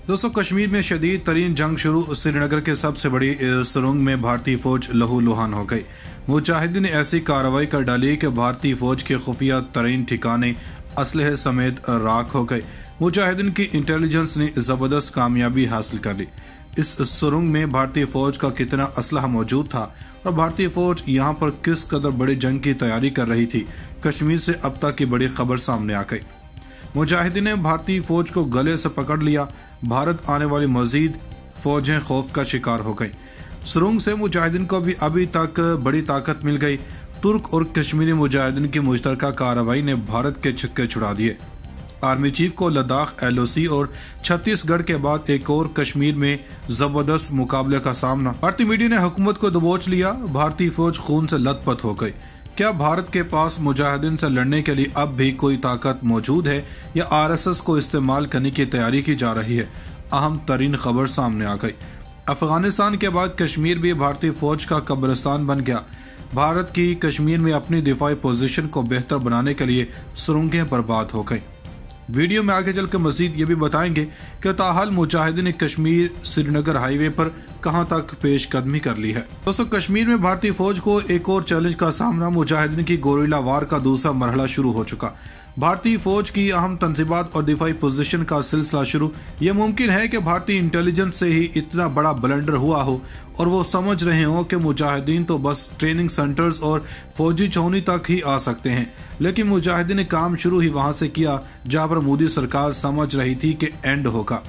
दोस्तों, कश्मीर में शदीद तरीन जंग शुरू। श्रीनगर के सबसे बड़ी सुरंग में भारतीय फौज लहूलुहान हो गई। मुजाहिदीन ने ऐसी कार्रवाई कर डाली कि भारतीय फौज के खुफिया तरीन ठिकाने असलहे समेत राख हो गए। मुजाहिदीन की इंटेलिजेंस ने जबरदस्त कामयाबी हासिल कर ली। इस सुरंग में भारतीय फौज का कितना असलहा मौजूद था और भारतीय फौज यहाँ पर किस कदर बड़ी जंग की तैयारी कर रही थी, कश्मीर से अब तक की बड़ी खबर सामने आ गई। मुजाहिदीन ने भारतीय फौज को गले से पकड़ लिया। भारत आने वाली मजीद फौजें खौफ का शिकार हो गई। सुरंग से मुजाहिदीन को भी अभी तक बड़ी ताकत मिल गई। तुर्क और कश्मीरी मुजाहिदीन की मुश्तरका कार्रवाई ने भारत के छक्के छुड़ा दिए। आर्मी चीफ को लद्दाख, LOC और छत्तीसगढ़ के बाद एक और कश्मीर में जबरदस्त मुकाबले का सामना। भारतीय मीडिया ने हुकूमत को दबोच लिया। भारतीय फौज खून से लथपथ हो गई। क्या भारत के पास मुजाहिदीन से लड़ने के लिए अब भी कोई ताकत मौजूद है या RSS को इस्तेमाल करने की तैयारी की जा रही है? अहम तरीन खबर सामने आ गई। अफगानिस्तान के बाद कश्मीर भी भारतीय फौज का कब्रिस्तान बन गया। भारत की कश्मीर में अपनी दिफाई पोजीशन को बेहतर बनाने के लिए सुरंगें बर्बाद हो गई। वीडियो में आगे चलकर मजीद ये भी बताएंगे कि ताहाल मुजाहिदीन ने कश्मीर श्रीनगर हाईवे पर कहां तक पेशकदमी कर ली है। दोस्तों, कश्मीर में भारतीय फौज को एक और चैलेंज का सामना। मुजाहिदीन की गोरिल्ला वार का दूसरा मरहला शुरू हो चुका। भारतीय फौज की अहम तंजीबात और दिफाई पोजीशन का सिलसिला शुरू। यह मुमकिन है कि भारतीय इंटेलिजेंस से ही इतना बड़ा ब्लंडर हुआ हो और वो समझ रहे हो कि मुजाहिदीन तो बस ट्रेनिंग सेंटर्स और फौजी छावनी तक ही आ सकते हैं, लेकिन मुजाहिदीन ने काम शुरू ही वहां से किया जहां पर मोदी सरकार समझ रही थी कि एंड होगा।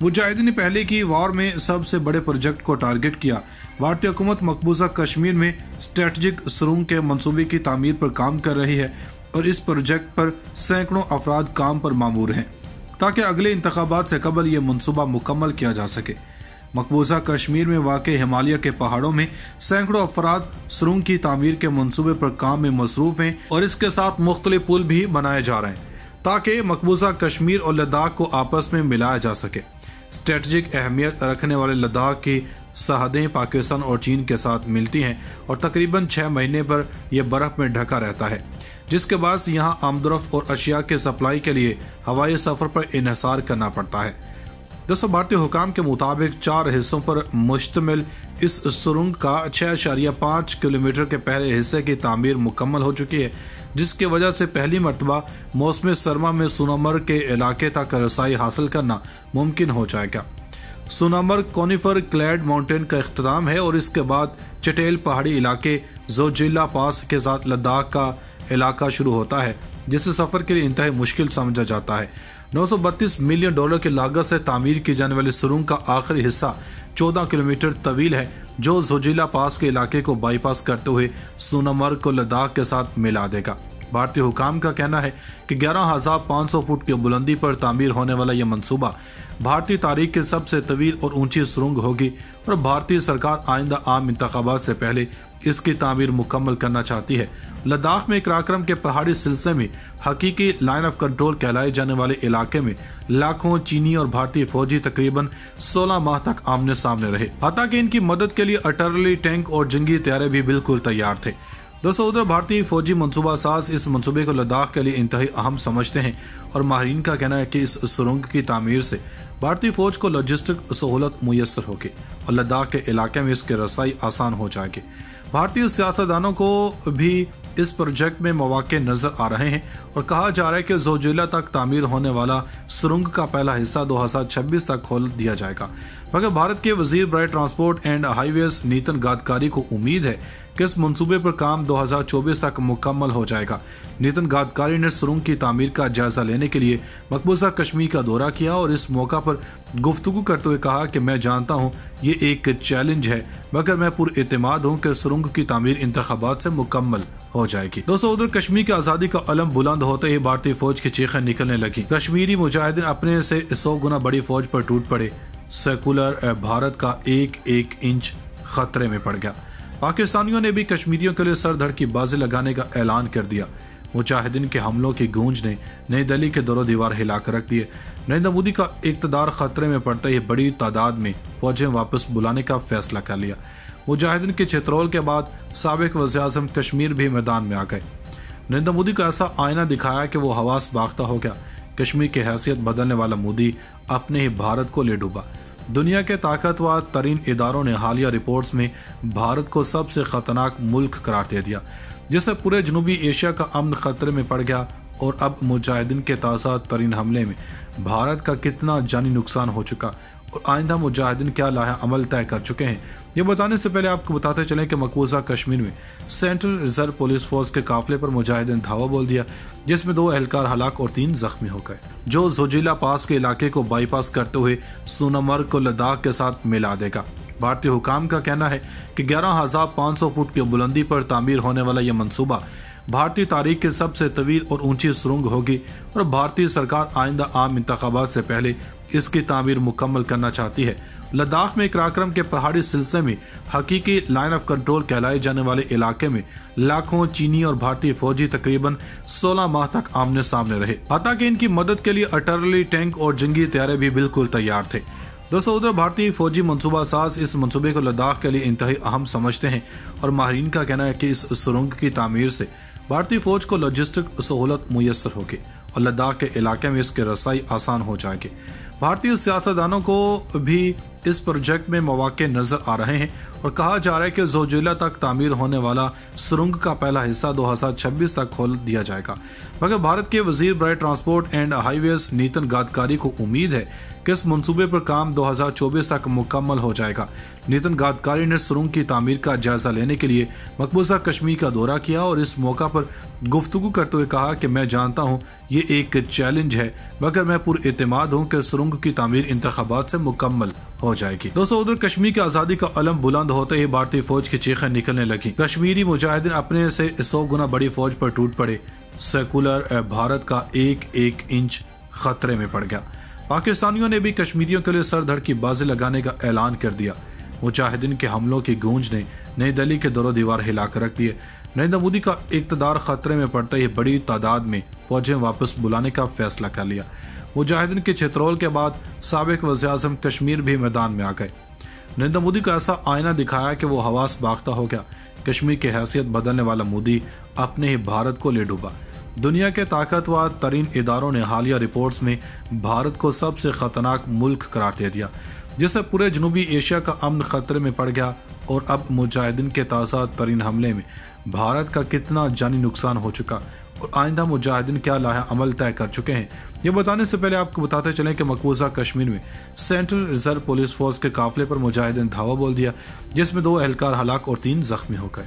मुजाहिदीन ने पहले की वार में सबसे बड़े प्रोजेक्ट को टारगेट किया। भारतीय हुकूमत मकबूजा कश्मीर में स्ट्रेटेजिक सुरंग के मंसूबे की तामीर पर काम कर रही है और इस प्रोजेक्ट पर सैकड़ों अफराद काम पर मामूर हैं ताकि अगले इंतखाबात से कबल ये मंसूबा मुकम्मल किया जा सके। मकबूजा कश्मीर में वाक़े हिमालय के पहाड़ों में सैकड़ों अफराद सुरंग की तामीर के मंसूबे पर काम में मसरूफ हैं और इसके साथ मुख्तलिफ पुल भी बनाए जा रहे हैं ताकि मकबूजा कश्मीर और लद्दाख को आपस में मिलाया जा सके। स्ट्रेटेजिक अहमियत रखने वाले लद्दाख की सरहदें पाकिस्तान और चीन के साथ मिलती हैं और तकरीबन 6 महीने पर यह बर्फ में ढका रहता है, जिसके बाद यहाँ आमदोरफ्त और अशिया के सप्लाई के लिए हवाई सफर पर इन्हिसार करना पड़ता है। दोस्तों, भारतीय हुकाम के मुताबिक 4 हिस्सों पर मुश्तमिल इस सुरंग का 6.5 किलोमीटर के पहले हिस्से की तामीर मुकम्मल हो चुकी है, जिसकी वजह से पहली मरतबा मौसम सरमा में सोनामर्ग के इलाके तक रसाई हासिल करना मुमकिन हो जाएगा। सोनामर्ग कोनिफर क्लैड माउंटेन का इख्तिताम है और इसके बाद चटेल पहाड़ी इलाके जोजिला पास के साथ लद्दाख का इलाका शुरू होता है, जिसे सफर के लिए इंतहाई मुश्किल समझा जाता है। 932 मिलियन डॉलर की लागत से तामीर की जाने वाली सुरंग का आखिरी हिस्सा 14 किलोमीटर तवील है, जो जोजिला पास के इलाके को बाईपास करते हुए सोनामर्ग को लद्दाख के साथ मिला देगा। भारतीय हुकाम का कहना है कि 11,500 फुट की बुलंदी पर तामीर होने वाला यह मंसूबा भारतीय तारीख की सबसे तवील और ऊंची सुरंग होगी और भारतीय सरकार आइंदा आम इंतखाबात से पहले इसकी तामीर मुकम्मल करना चाहती है। लद्दाख में कराक्रम के पहाड़ी सिलसिले में हकीकी लाइन ऑफ कंट्रोल कहलाए जाने वाले इलाके में लाखों चीनी और भारतीय फौजी तकरीबन 16 माह तक आमने सामने रहे। हालांकि इनकी मदद के लिए अटर्ली टैंक और जंगी तैयारे भी बिल्कुल तैयार थे। दोस्तों, उधर भारतीय फौजी मंसूबा साज इस मंसूबे को लद्दाख के लिए इंतहाई अहम समझते हैं और माहिरीन का कहना है कि इस सुरंग की तामीर से भारतीय फौज को लॉजिस्टिक सहूलत मुयसर होगी और लद्दाख के इलाके में इसकी रसाई आसान हो जाएगी। भारतीय सियासतदानों को भी इस प्रोजेक्ट में मौके नजर आ रहे हैं और कहा जा रहा है कि जोजिला तक तामीर होने वाला सुरंग का पहला हिस्सा 2026 तक खोल दिया जाएगा। मगर भारत के वजीर बराए transport and highways Nitin Gadkari को उम्मीद है कि इस मंसूबे पर काम 2024 तक मुकम्मल हो जाएगा। नितिन गडकरी ने सुरंग की तामीर का जायजा लेने के लिए मकबूजा कश्मीर का दौरा किया और इस मौका पर गुफ्तगू करते हुए कहा कि मैं जानता हूं ये एक चैलेंज है, मगर मैं पुरएतमाद हूं कि सुरंग की तामीर इंतखाबात से मुकम्मल हो जाएगी। दोस्तों, उधर कश्मीर की आजादी का अलम बुलंद होते ही भारतीय फौज की चीखें निकलने लगी। कश्मीरी मुजाहिदीन अपने से 100 गुना बड़ी फौज पर टूट पड़े। सेकुलर भारत का एक इंच खतरे में पड़ गया। पाकिस्तानियों ने भी कश्मीरियों के लिए सर धड़ की बाजी लगाने का ऐलान कर दिया। मुजाहिदीन के हमलों की गूंज ने नई दिल्ली के दरो दीवार हिलाकर रख दिए। नरेंद्र मोदी का इक़्तिदार खतरे में पड़ते ही बड़ी तादाद में फौजें वापस बुलाने का फैसला कर लिया। मुजाहिदीन के चित्रोल के बाद साबिक वज़ीर-ए-आज़म कश्मीर भी मैदान में आ गए। नरेंद्र मोदी को ऐसा आईना दिखाया कि वो हवास बाख्ता हो गया कश्मीर की हैसियत बदलने वाला मोदी अपने ही भारत को ले डूबा। दुनिया के ताकतवर तरीन इदारों ने हालिया रिपोर्ट्स में भारत को सबसे खतरनाक मुल्क करार दे दिया, जिससे पूरे जनूबी एशिया का अमन खतरे में पड़ गया। और अब मुजाहिदीन के ताज़ा तरीन हमले में भारत का कितना जानी नुकसान हो चुका और आइंदा मुजाहिदीन क्या लाहा अमल तय कर चुके हैं, ये बताने से पहले आपको बताते चलें कि मकबूजा कश्मीर में सेंट्रल रिजर्व पुलिस फोर्स के काफिले पर मुजाहिदीन धावा बोल दिया, जिसमें 2 एहलकार हलाक और 3 जख्मी हो गए, जो जोजिला पास के इलाके को बाईपास करते हुए सोनमर्ग को लद्दाख के साथ मिला देगा। भारतीय हुकाम का कहना है कि 11,500 फुट की बुलंदी पर तामीर होने वाला यह मंसूबा भारतीय तारीख की सबसे तवील और ऊंची सुरंग होगी और भारतीय सरकार आइंदा आम इंतखाबात से पहले इसकी तामीर मुकम्मल करना चाहती है। लद्दाख में कराक्रम के पहाड़ी सिलसिले में हकीकी लाइन ऑफ कंट्रोल कहलाए जाने वाले इलाके में लाखों चीनी और भारतीय फौजी तकरीबन 16 माह तक आमने सामने रहे, हालांकि इनकी मदद के लिए अटर्ली टैंक और जंगी तैयारे भी बिल्कुल तैयार थे। दोस्तों, उधर भारतीय फौजी मंसूबा साज इस मंसूबे को लद्दाख के लिए इंतहाई अहम समझते हैं और माहिरीन का कहना है कि इस सुरंग की तामीर से भारतीय फौज को लॉजिस्टिक सहूलत मुयस्सर होगी और लद्दाख के इलाके में इसके रसाई आसान हो जाएगी। भारतीय सियासतदानों को भी इस प्रोजेक्ट में मौके नजर आ रहे हैं और कहा जा रहा है कि जोजिला तक तामीर होने वाला सुरंग का पहला हिस्सा 2026 तक खोल दिया जाएगा। मगर भारत के वजीर बराए transport and highways Nitin Gadkari को उम्मीद है कि इस मंसूबे पर काम 2024 तक मुकम्मल हो जाएगा। नितिन गडकरी ने सुरंग की तामीर का जायजा लेने के लिए मकबूजा कश्मीर का दौरा किया और इस मौका पर गुफ्तगू करते हुए कहा कि मैं जानता हूं ये एक चैलेंज है, मगर मैं पुरएतमाद हूं कि सुरंग की तामीर इंतखाबात से मुकम्मल हो जाएगी। दोस्तों, उधर कश्मीर की आजादी का अलम बुलंद होते ही भारतीय फौज की चीखें निकलने लगी। कश्मीरी मुजाहिदीन अपने से 100 गुना बड़ी फौज पर टूट पड़े। सेकुलर भारत का एक इंच खतरे में पड़ गया। पाकिस्तानियों ने भी कश्मीरियों के लिए सर धड़ की बाजी लगाने का ऐलान कर दिया। मुजाहिदीन के हमलों की गूंज ने नई दिल्ली के दरो दीवार हिलाकर रख दिए। नरेंद्र मोदी का इक़्तिदार खतरे में पड़ते ही बड़ी तादाद में फौजें वापस बुलाने का फैसला कर लिया। मुजाहिदीन के चित्रोल के बाद साबिक वज़ीर-ए-आज़म कश्मीर भी मैदान में आ गए। नरेंद्र मोदी को ऐसा आईना दिखाया कि वो हवास बाख्ता हो गया। कश्मीर की हैसियत बदलने वाला मोदी अपने ही भारत को ले डूबा। दुनिया के ताकतवर तरीन इदारों ने हालिया रिपोर्ट्स में भारत को सबसे खतरनाक मुल्क करार दे दिया, जिससे पूरे जनूबी एशिया का अमन खतरे में पड़ गया। और अब मुजाहिदीन के ताज़ा तरीन हमले में भारत का कितना जानी नुकसान हो चुका और आइंदा मुजाहिदीन क्या लाहा अमल तय कर चुके हैं, ये बताने से पहले आपको बताते चलें कि मकबूजा कश्मीर में सेंट्रल रिजर्व पुलिस फोर्स के काफिले पर मुजाहिदीन धावा बोल दिया, जिसमें 2 एहलकार हलाक और 3 जख्मी हो गए।